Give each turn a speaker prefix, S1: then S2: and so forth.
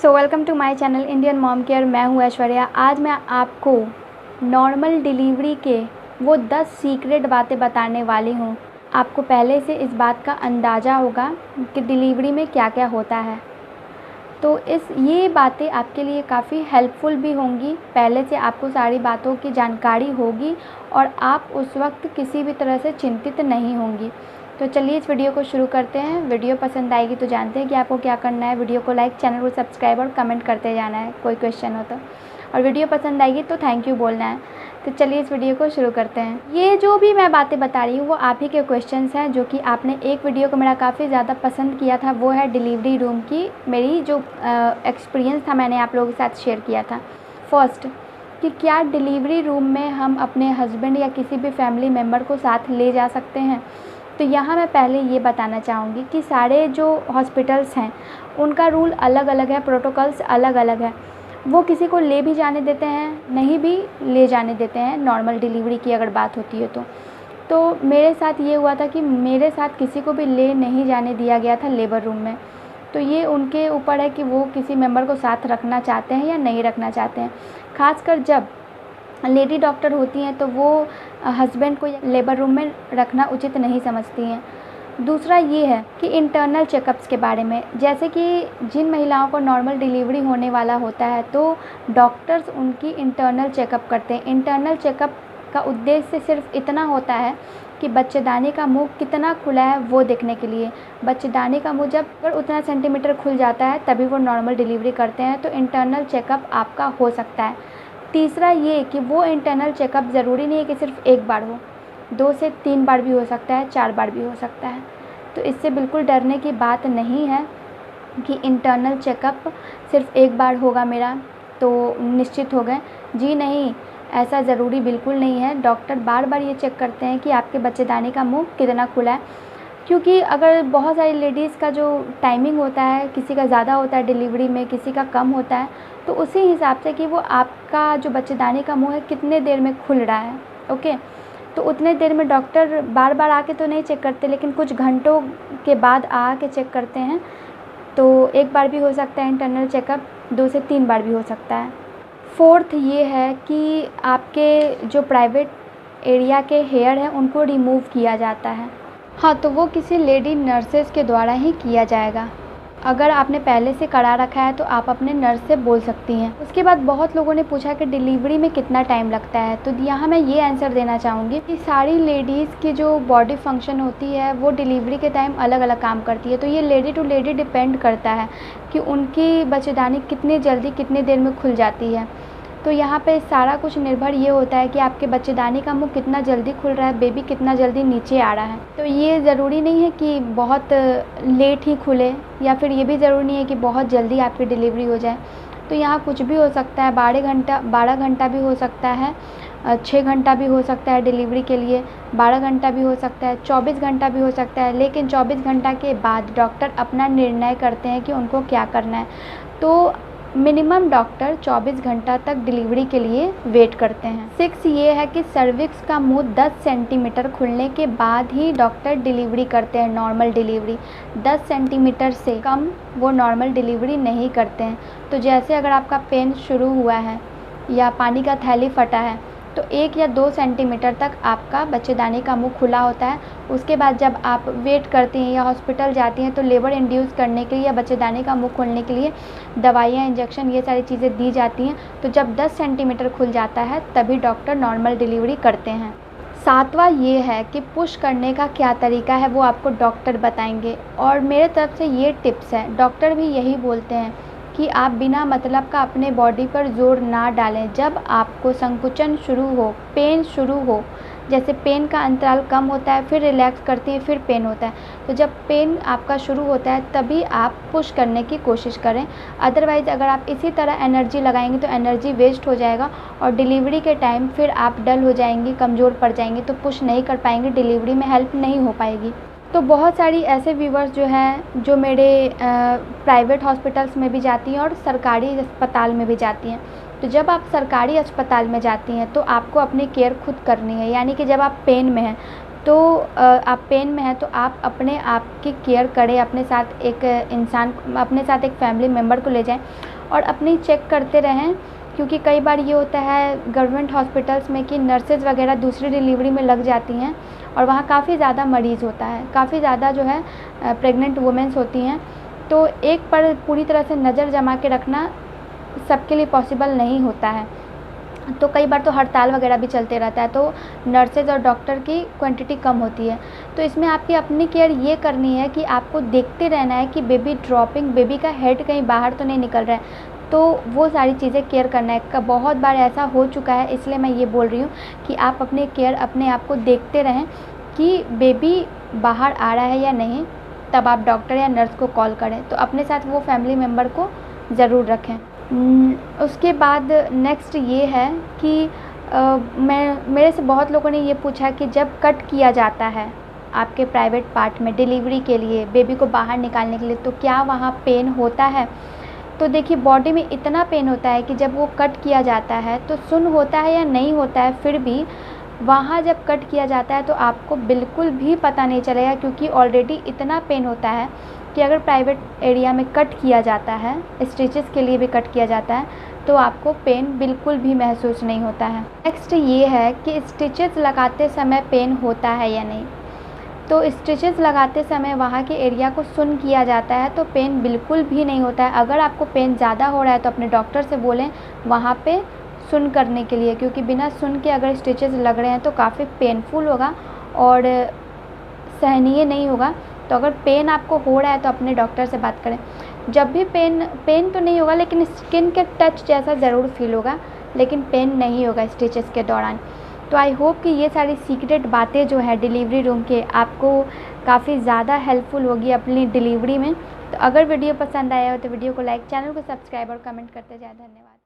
S1: So welcome to my channel Indian mom care. मैं हूँ ऐश्वर्या। आज मैं आपको नॉर्मल डिलीवरी के वो 10 सीक्रेट बातें बताने वाली हूँ। आपको पहले से इस बात का अंदाज़ा होगा कि डिलीवरी में क्या क्या होता है, तो ये बातें आपके लिए काफ़ी हेल्पफुल भी होंगी। पहले से आपको सारी बातों की जानकारी होगी और आप उस वक्त किसी भी तरह से चिंतित नहीं होंगी। तो चलिए इस वीडियो को शुरू करते हैं। वीडियो पसंद आएगी तो जानते हैं कि आपको क्या करना है। वीडियो को लाइक, चैनल को सब्सक्राइब और कमेंट करते जाना है कोई क्वेश्चन हो तो, और वीडियो पसंद आएगी तो थैंक यू बोलना है। तो चलिए इस वीडियो को शुरू करते हैं। ये जो भी मैं बातें बता रही हूँ वो आप ही के क्वेश्चंस हैं, जो कि आपने एक वीडियो को मेरा काफ़ी ज़्यादा पसंद किया था। वो है डिलीवरी रूम की मेरी जो एक्सपीरियंस था, मैंने आप लोगों के साथ शेयर किया था। फर्स्ट, कि क्या डिलीवरी रूम में हम अपने हस्बैंड या किसी भी फैमिली मेम्बर को साथ ले जा सकते हैं। तो यहाँ मैं पहले ये बताना चाहूँगी कि सारे जो हॉस्पिटल्स हैं उनका रूल अलग अलग है, प्रोटोकॉल्स अलग अलग है। वो किसी को ले भी जाने देते हैं, नहीं भी ले जाने देते हैं। नॉर्मल डिलीवरी की अगर बात होती है तो मेरे साथ ये हुआ था कि मेरे साथ किसी को भी ले नहीं जाने दिया गया था लेबर रूम में। तो ये उनके ऊपर है कि वो किसी मेंबर को साथ रखना चाहते हैं या नहीं रखना चाहते हैं। ख़ासकर जब लेडी डॉक्टर होती हैं तो वो हस्बैंड को लेबर रूम में रखना उचित नहीं समझती हैं। दूसरा ये है कि इंटरनल चेकअप्स के बारे में, जैसे कि जिन महिलाओं को नॉर्मल डिलीवरी होने वाला होता है तो डॉक्टर्स उनकी इंटरनल चेकअप करते हैं। इंटरनल चेकअप का उद्देश्य सिर्फ इतना होता है कि बच्चेदानी का मुंह कितना खुला है वो देखने के लिए। बच्चेदानी का मुंह जब अगर उतना सेंटीमीटर खुल जाता है तभी वो नॉर्मल डिलीवरी करते हैं। तो इंटरनल चेकअप आपका हो सकता है। तीसरा ये कि वो इंटरनल चेकअप ज़रूरी नहीं है कि सिर्फ एक बार हो, 2 से 3 बार भी हो सकता है, 4 बार भी हो सकता है। तो इससे बिल्कुल डरने की बात नहीं है कि इंटरनल चेकअप सिर्फ एक बार होगा मेरा तो निश्चित हो गए। जी नहीं, ऐसा ज़रूरी बिल्कुल नहीं है। डॉक्टर बार बार ये चेक करते हैं कि आपके बच्चेदानी का मुंह कितना खुला है, क्योंकि अगर बहुत सारी लेडीज़ का जो टाइमिंग होता है, किसी का ज़्यादा होता है डिलीवरी में, किसी का कम होता है, तो उसी हिसाब से कि वो आपका जो बच्चेदानी का मुंह है कितने देर में खुल रहा है। ओके, तो उतने देर में डॉक्टर बार बार आके तो नहीं चेक करते, लेकिन कुछ घंटों के बाद आके चेक करते हैं। तो एक बार भी हो सकता है इंटरनल चेकअप, 2 से 3 बार भी हो सकता है। फोर्थ ये है कि आपके जो प्राइवेट एरिया के हेयर हैं उनको रिमूव किया जाता है। हाँ, तो वो किसी लेडी नर्सेस के द्वारा ही किया जाएगा। अगर आपने पहले से करा रखा है तो आप अपने नर्स से बोल सकती हैं। उसके बाद बहुत लोगों ने पूछा कि डिलीवरी में कितना टाइम लगता है। तो यहाँ मैं ये आंसर देना चाहूँगी कि सारी लेडीज़ की जो बॉडी फंक्शन होती है वो डिलीवरी के टाइम अलग अलग काम करती है। तो ये लेडी टू लेडी डिपेंड करता है कि उनकी बच्चेदानी कितनी जल्दी कितनी देर में खुल जाती है। तो यहाँ पे सारा कुछ निर्भर ये होता है कि आपके बच्चेदानी का मुंह कितना जल्दी खुल रहा है, बेबी कितना जल्दी नीचे आ रहा है। तो ये ज़रूरी नहीं है कि बहुत लेट ही खुले, या फिर ये भी ज़रूरी नहीं है कि बहुत जल्दी आपकी डिलीवरी हो जाए। तो यहाँ कुछ भी हो सकता है। 12 घंटा भी हो सकता है, 6 घंटा भी हो सकता है डिलीवरी के लिए, 12 घंटा भी हो सकता है, 24 घंटा भी हो सकता है। लेकिन 24 घंटा के बाद डॉक्टर अपना निर्णय करते हैं कि उनको क्या करना है। तो मिनिमम डॉक्टर 24 घंटा तक डिलीवरी के लिए वेट करते हैं। 6 ये है कि सर्विक्स का मुंह 10 सेंटीमीटर खुलने के बाद ही डॉक्टर डिलीवरी करते हैं। नॉर्मल डिलीवरी 10 सेंटीमीटर से कम वो नॉर्मल डिलीवरी नहीं करते हैं। तो जैसे अगर आपका पेन शुरू हुआ है या पानी का थैली फटा है तो 1 या 2 सेंटीमीटर तक आपका बच्चेदानी का मुंह खुला होता है। उसके बाद जब आप वेट करती हैं या हॉस्पिटल जाती हैं तो लेबर इंड्यूस करने के लिए या बच्चेदानी का मुंह खोलने के लिए दवाइयाँ, इंजेक्शन, ये सारी चीज़ें दी जाती हैं। तो जब 10 सेंटीमीटर खुल जाता है तभी डॉक्टर नॉर्मल डिलीवरी करते हैं। 7वां ये है कि पुश करने का क्या तरीका है वो आपको डॉक्टर बताएंगे, और मेरे तरफ से ये टिप्स है। डॉक्टर भी यही बोलते हैं कि आप बिना मतलब का अपने बॉडी पर ज़ोर ना डालें। जब आपको संकुचन शुरू हो, पेन शुरू हो, जैसे पेन का अंतराल कम होता है, फिर रिलैक्स करती है, फिर पेन होता है, तो जब पेन आपका शुरू होता है तभी आप पुश करने की कोशिश करें। अदरवाइज़ अगर आप इसी तरह एनर्जी लगाएंगे तो एनर्जी वेस्ट हो जाएगा और डिलीवरी के टाइम फिर आप डल हो जाएंगी, कमज़ोर पड़ जाएंगी, तो पुश नहीं कर पाएंगे, डिलीवरी में हेल्प नहीं हो पाएगी। तो बहुत सारी ऐसे व्यूवर्स जो हैं जो मेरे प्राइवेट हॉस्पिटल्स में भी जाती हैं और सरकारी अस्पताल में भी जाती हैं। तो जब आप सरकारी अस्पताल में जाती हैं तो आपको अपनी केयर खुद करनी है, यानी कि जब आप पेन में हैं तो आप पेन में हैं तो आप अपने आप की केयर करें, अपने साथ एक फैमिली मेम्बर को ले जाएं और अपनी चेक करते रहें, क्योंकि कई बार ये होता है गवर्नमेंट हॉस्पिटल्स में कि नर्सेज़ वगैरह दूसरी डिलीवरी में लग जाती हैं और वहाँ काफ़ी ज़्यादा मरीज़ होता है, काफ़ी ज़्यादा जो है प्रेग्नेंट वुमेन्स होती हैं। तो एक पर पूरी तरह से नज़र जमा के रखना सबके लिए पॉसिबल नहीं होता है, तो कई बार तो हड़ताल वगैरह भी चलते रहता है, तो नर्सेज़ और डॉक्टर की क्वांटिटी कम होती है। तो इसमें आपकी अपनी केयर ये करनी है कि आपको देखते रहना है कि बेबी ड्रॉपिंग, बेबी का हेड कहीं बाहर तो नहीं निकल रहा है, तो वो सारी चीज़ें केयर करना है। बहुत बार ऐसा हो चुका है, इसलिए मैं ये बोल रही हूँ कि आप अपने केयर अपने आप को देखते रहें कि बेबी बाहर आ रहा है या नहीं, तब आप डॉक्टर या नर्स को कॉल करें। तो अपने साथ वो फैमिली मेम्बर को ज़रूर रखें। उसके बाद नेक्स्ट ये है कि मेरे से बहुत लोगों ने ये पूछा कि जब कट किया जाता है आपके प्राइवेट पार्ट में डिलीवरी के लिए, बेबी को बाहर निकालने के लिए, तो क्या वहाँ पेन होता है? तो देखिए, बॉडी में इतना पेन होता है कि जब वो कट किया जाता है तो सुन्न होता है या नहीं होता है, फिर भी वहाँ जब कट किया जाता है तो आपको बिल्कुल भी पता नहीं चलेगा, क्योंकि ऑलरेडी इतना पेन होता है कि अगर प्राइवेट एरिया में कट किया जाता है, स्टिचेस के लिए भी कट किया जाता है, तो आपको पेन बिल्कुल भी महसूस नहीं होता है। नेक्स्ट ये है कि स्टिचेस लगाते समय पेन होता है या नहीं। तो स्टिचेस लगाते समय वहाँ के एरिया को सुन्न किया जाता है तो पेन बिल्कुल भी नहीं होता है। अगर आपको पेन ज़्यादा हो रहा है तो अपने डॉक्टर से बोलें वहाँ पे सुन्न करने के लिए, क्योंकि बिना सुन्न के अगर स्टिचेस लग रहे हैं तो काफ़ी पेनफुल होगा और सहनीय नहीं होगा। तो अगर पेन आपको हो रहा है तो अपने डॉक्टर से बात करें। जब भी पेन तो नहीं होगा, लेकिन स्किन के टच जैसा ज़रूर फील होगा, लेकिन पेन नहीं होगा स्टिचेस के दौरान। तो आई होप कि ये सारी सीक्रेट बातें जो है डिलीवरी रूम के आपको काफ़ी ज़्यादा हेल्पफुल होगी अपनी डिलीवरी में। तो अगर वीडियो पसंद आया हो तो वीडियो को लाइक, चैनल को सब्सक्राइब और कमेंट करते जाए। धन्यवाद।